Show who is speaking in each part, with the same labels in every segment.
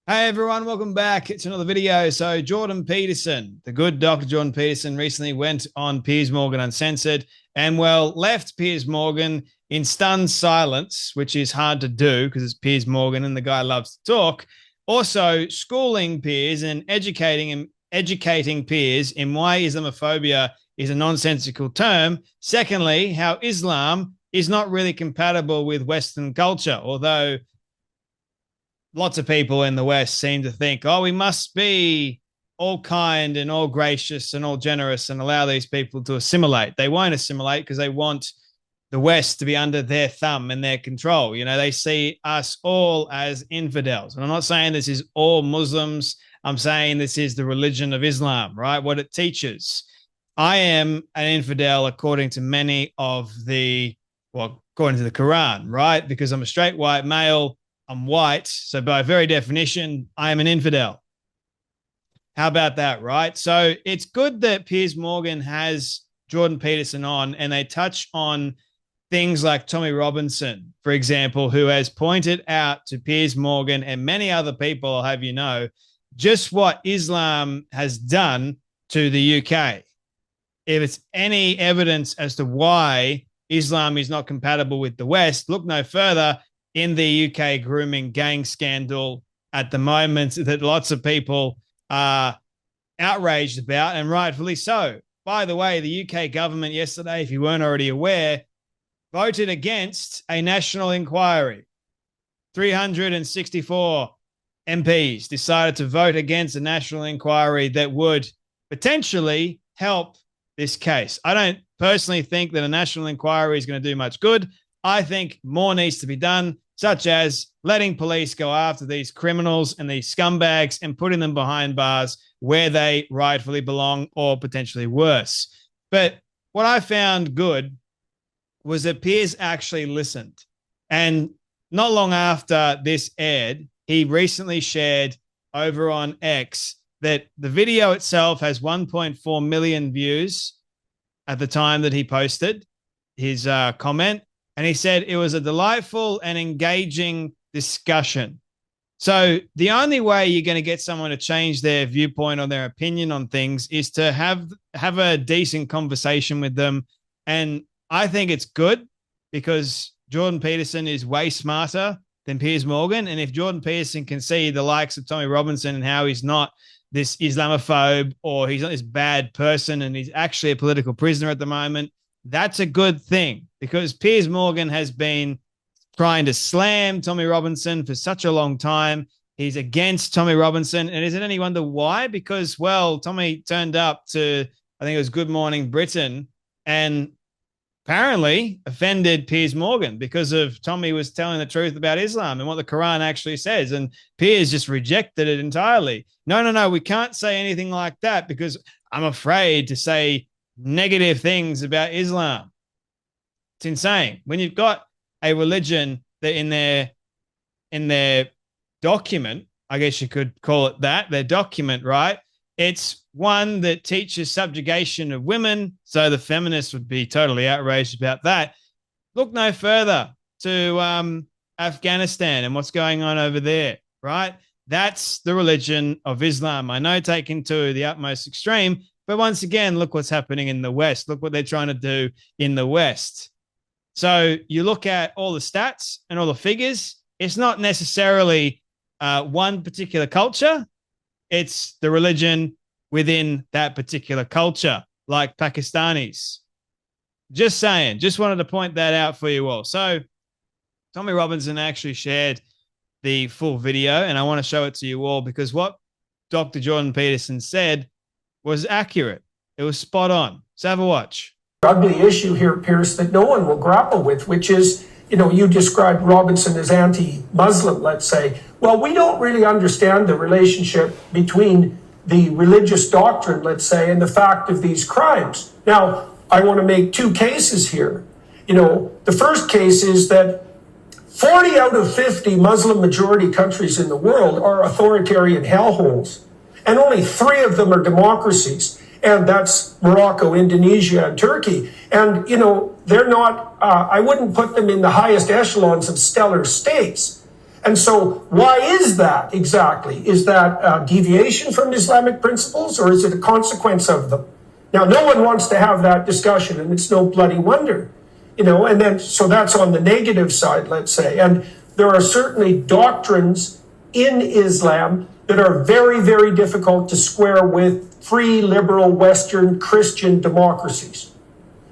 Speaker 1: Hey everyone, welcome back to another video. So Jordan Peterson, the good Dr. Jordan Peterson, recently went on Piers Morgan Uncensored and, well, left Piers Morgan in stunned silence, which is hard to do because it's Piers Morgan and the guy loves to talk. Also schooling Piers and educating Piers in why Islamophobia is a nonsensical term. Secondly, how Islam is not really compatible with Western culture, although lots of people in the West seem to think, oh, we must be all kind and all gracious and all generous and allow these people to assimilate. They won't assimilate because they want the West to be under their thumb and their control. You know, they see us all as infidels. And I'm not saying this is all Muslims. I'm saying this is the religion of Islam, right? What it teaches. I am an infidel according to many of according to the Quran, right? Because I'm a straight white male. I'm white, so by very definition, I am an infidel. How about that, right? So it's good that Piers Morgan has Jordan Peterson on, and they touch on things like Tommy Robinson, for example, who has pointed out to Piers Morgan and many other people, I'll have you know, just what Islam has done to the UK. If it's any evidence as to why Islam is not compatible with the West, look no further in the UK grooming gang scandal at the moment that lots of people are outraged about, and rightfully so. By the way, the UK government yesterday, if you weren't already aware, voted against a national inquiry. 364 MPs decided to vote against a national inquiry that would potentially help this case. I don't personally think that a national inquiry is going to do much good. I think more needs to be done, such as letting police go after these criminals and these scumbags and putting them behind bars where they rightfully belong, or potentially worse. But what I found good was that Piers actually listened. And not long after this aired, he recently shared over on X that the video itself has 1.4 million views at the time that he posted his comment. And he said it was a delightful and engaging discussion. So the only way you're going to get someone to change their viewpoint or their opinion on things is to have a decent conversation with them. And I think it's good because Jordan Peterson is way smarter than Piers Morgan. And if Jordan Peterson can see the likes of Tommy Robinson and how he's not this Islamophobe or he's not this bad person and he's actually a political prisoner at the moment, that's a good thing, because Piers Morgan has been trying to slam Tommy Robinson for such a long time. He's against Tommy Robinson. And isn't any wonder why? Because, well, Tommy turned up to, I think it was Good Morning Britain, and apparently offended Piers Morgan because of Tommy was telling the truth about Islam and what the Quran actually says. And Piers just rejected it entirely. No, we can't say anything like that because I'm afraid to say negative things about Islam. It's insane. When you've got a religion that in their document, I guess you could call it that, their document, right? It's one that teaches subjugation of women. So the feminists would be totally outraged about that. Look no further to Afghanistan and what's going on over there, right? That's the religion of Islam. I know taken to the utmost extreme, but once again, look what's happening in the West. Look what they're trying to do in the West. So you look at all the stats and all the figures. It's not necessarily one particular culture. It's the religion within that particular culture, like Pakistanis. Just saying. Just wanted to point that out for you all. So Tommy Robinson actually shared the full video, and I want to show it to you all because what Dr. Jordan Peterson said was accurate. It was spot on. So have a watch.
Speaker 2: Ugly issue here, Piers, that no one will grapple with, which is, you described Robinson as anti-Muslim, let's say. Well, we don't really understand the relationship between the religious doctrine, let's say, and the fact of these crimes. Now, I want to make two cases here. The first case is that 40 out of 50 Muslim majority countries in the world are authoritarian hellholes, and only 3 of them are democracies. And that's Morocco, Indonesia, and Turkey. And, they're not, I wouldn't put them in the highest echelons of stellar states. And so why is that exactly? Is that a deviation from Islamic principles, or is it a consequence of them? Now, no one wants to have that discussion, and it's no bloody wonder, and then, so that's on the negative side, let's say. And there are certainly doctrines in Islam that are very, very difficult to square with free, liberal, Western, Christian democracies.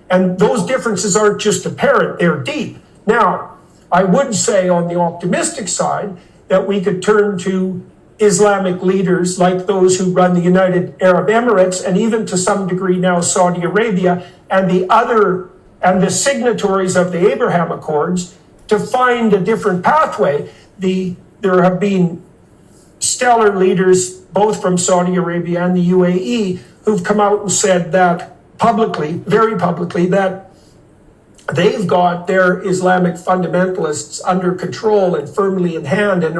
Speaker 2: And those differences aren't just apparent, they're deep. Now, I would say on the optimistic side that we could turn to Islamic leaders like those who run the United Arab Emirates, and even to some degree now Saudi Arabia, and the signatories of the Abraham Accords, to find a different pathway. There have been stellar leaders, both from Saudi Arabia and the UAE, who've come out and said that publicly, very publicly, that they've got their Islamic fundamentalists under control and firmly in hand, and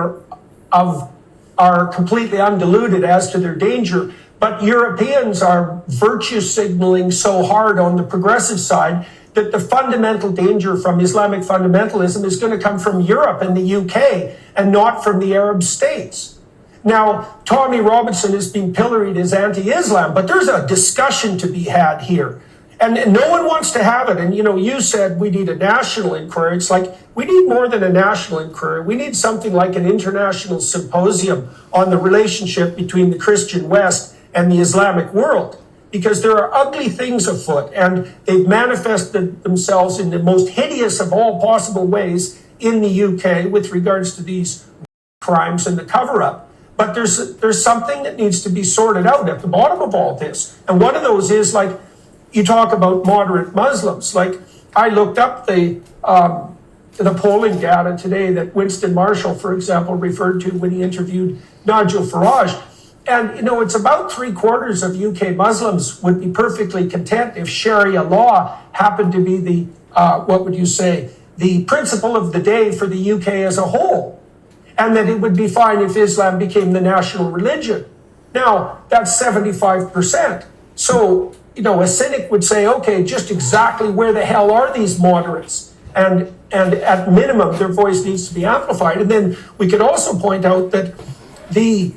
Speaker 2: are completely undiluted as to their danger. But Europeans are virtue signaling so hard on the progressive side that the fundamental danger from Islamic fundamentalism is going to come from Europe and the UK, and not from the Arab states. Now, Tommy Robinson has been pilloried as anti-Islam, but there's a discussion to be had here. And no one wants to have it. And, you said we need a national inquiry. It's like, we need more than a national inquiry. We need something like an international symposium on the relationship between the Christian West and the Islamic world, because there are ugly things afoot, and they've manifested themselves in the most hideous of all possible ways in the UK with regards to these crimes and the cover-up. But there's something that needs to be sorted out at the bottom of all this. And one of those is, like, you talk about moderate Muslims. Like, I looked up the polling data today that Winston Marshall, for example, referred to when he interviewed Nigel Farage. And, it's about 3/4 of UK Muslims would be perfectly content if Sharia law happened to be the principle of the day for the UK as a whole. And that it would be fine if Islam became the national religion. Now, that's 75%. So, a cynic would say, okay, just exactly where the hell are these moderates? And at minimum, their voice needs to be amplified. And then we could also point out that the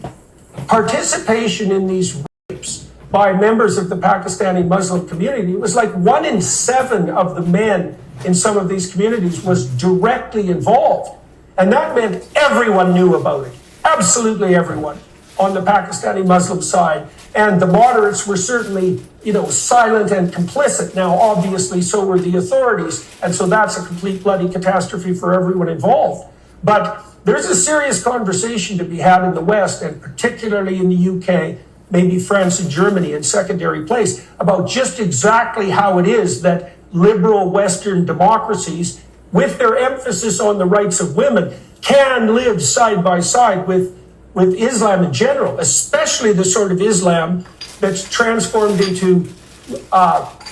Speaker 2: participation in these rapes by members of the Pakistani Muslim community was like 1 in 7 of the men in some of these communities was directly involved. And that meant everyone knew about it. Absolutely everyone on the Pakistani Muslim side. And the moderates were certainly, silent and complicit. Now, obviously, so were the authorities. And so that's a complete bloody catastrophe for everyone involved. But there's a serious conversation to be had in the West, and particularly in the UK, maybe France and Germany in secondary place, about just exactly how it is that liberal Western democracies, with their emphasis on the rights of women, can live side by side with Islam in general, especially the sort of Islam that's transformed into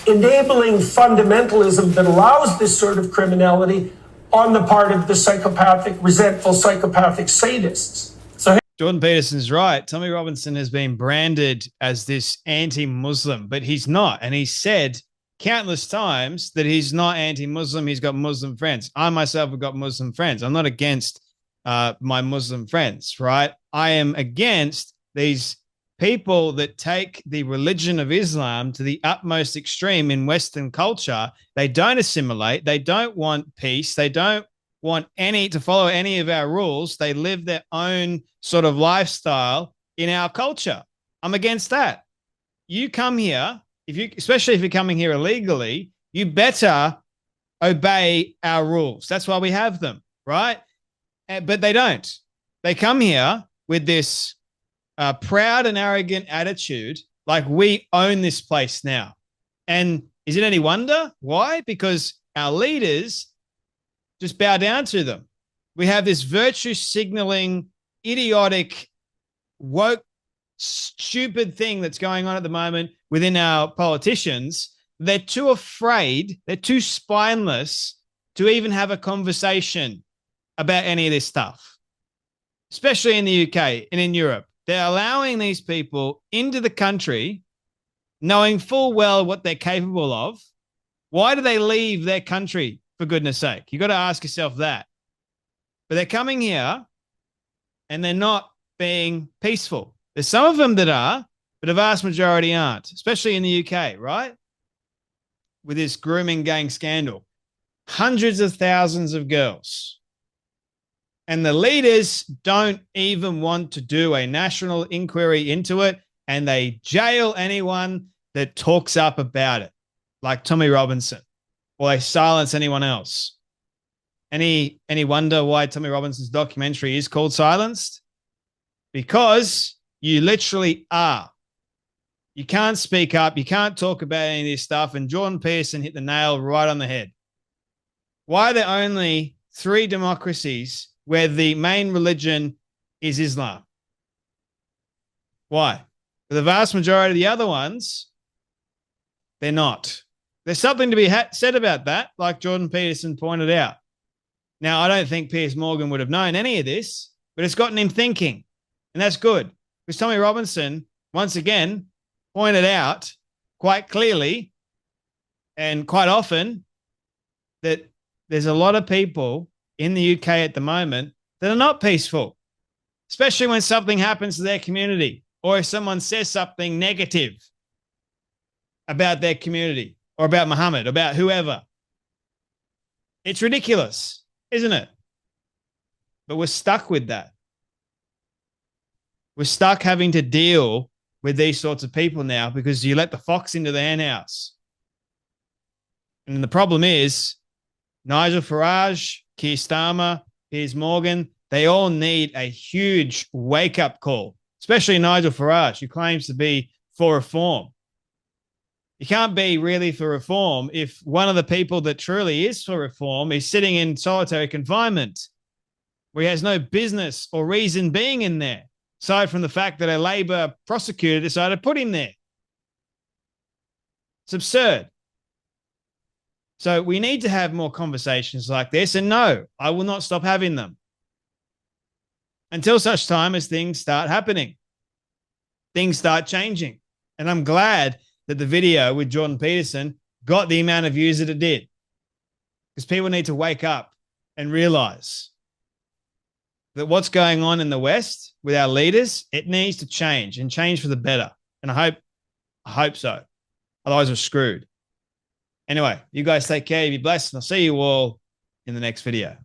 Speaker 2: enabling fundamentalism that allows this sort of criminality on the part of the resentful psychopathic sadists. So
Speaker 1: Jordan Peterson's right. Tommy Robinson has been branded as this anti-Muslim, but he's not. And he said countless times that he's not anti-Muslim. He's got Muslim friends. I myself have got Muslim friends. I'm not against my Muslim friends, right? I am against these people that take the religion of Islam to the utmost extreme in Western culture. They don't assimilate. They don't want peace. They don't want to follow any of our rules. They live their own sort of lifestyle in our culture. I'm against that. You come here, especially if you're coming here illegally, you better obey our rules. That's why we have them, right? But they don't. They come here with this proud and arrogant attitude, like we own this place now. And is it any wonder why? Because our leaders just bow down to them. We have this virtue signaling, idiotic, woke, stupid thing that's going on at the moment within our politicians. They're too afraid, they're too spineless to even have a conversation about any of this stuff, especially in the UK and in Europe. They're allowing these people into the country knowing full well what they're capable of. Why do they leave their country, for goodness sake? You got to ask yourself that. But they're coming here and they're not being peaceful. There's some of them that are, but a vast majority aren't, especially in the UK, right? With this grooming gang scandal. Hundreds of thousands of girls. And the leaders don't even want to do a national inquiry into it, and they jail anyone that talks up about it, like Tommy Robinson, or they silence anyone else. Any wonder why Tommy Robinson's documentary is called Silenced? Because you literally are. You can't speak up. You can't talk about any of this stuff. And Jordan Peterson hit the nail right on the head. Why are there only 3 democracies where the main religion is Islam? Why? For the vast majority of the other ones, they're not. There's something to be said about that, like Jordan Peterson pointed out. Now, I don't think Piers Morgan would have known any of this, but it's gotten him thinking. And that's good. Because Tommy Robinson, once again, pointed out quite clearly and quite often that there's a lot of people in the UK at the moment that are not peaceful, especially when something happens to their community or if someone says something negative about their community or about Muhammad, about whoever. It's ridiculous, isn't it? But we're stuck with that. We're stuck having to deal with these sorts of people now because you let the fox into the henhouse. And the problem is Nigel Farage, Keir Starmer, Piers Morgan, they all need a huge wake-up call, especially Nigel Farage, who claims to be for reform. You can't be really for reform if one of the people that truly is for reform is sitting in solitary confinement where he has no business or reason being in there, aside from the fact that a Labor prosecutor decided to put him there. It's absurd. So we need to have more conversations like this. And no, I will not stop having them until such time as things start happening. Things start changing. And I'm glad that the video with Jordan Peterson got the amount of views that it did. Because people need to wake up and realize that what's going on in the West with our leaders, it needs to change and change for the better. And I hope so. Otherwise, we're screwed. Anyway, you guys take care. Be blessed. And I'll see you all in the next video.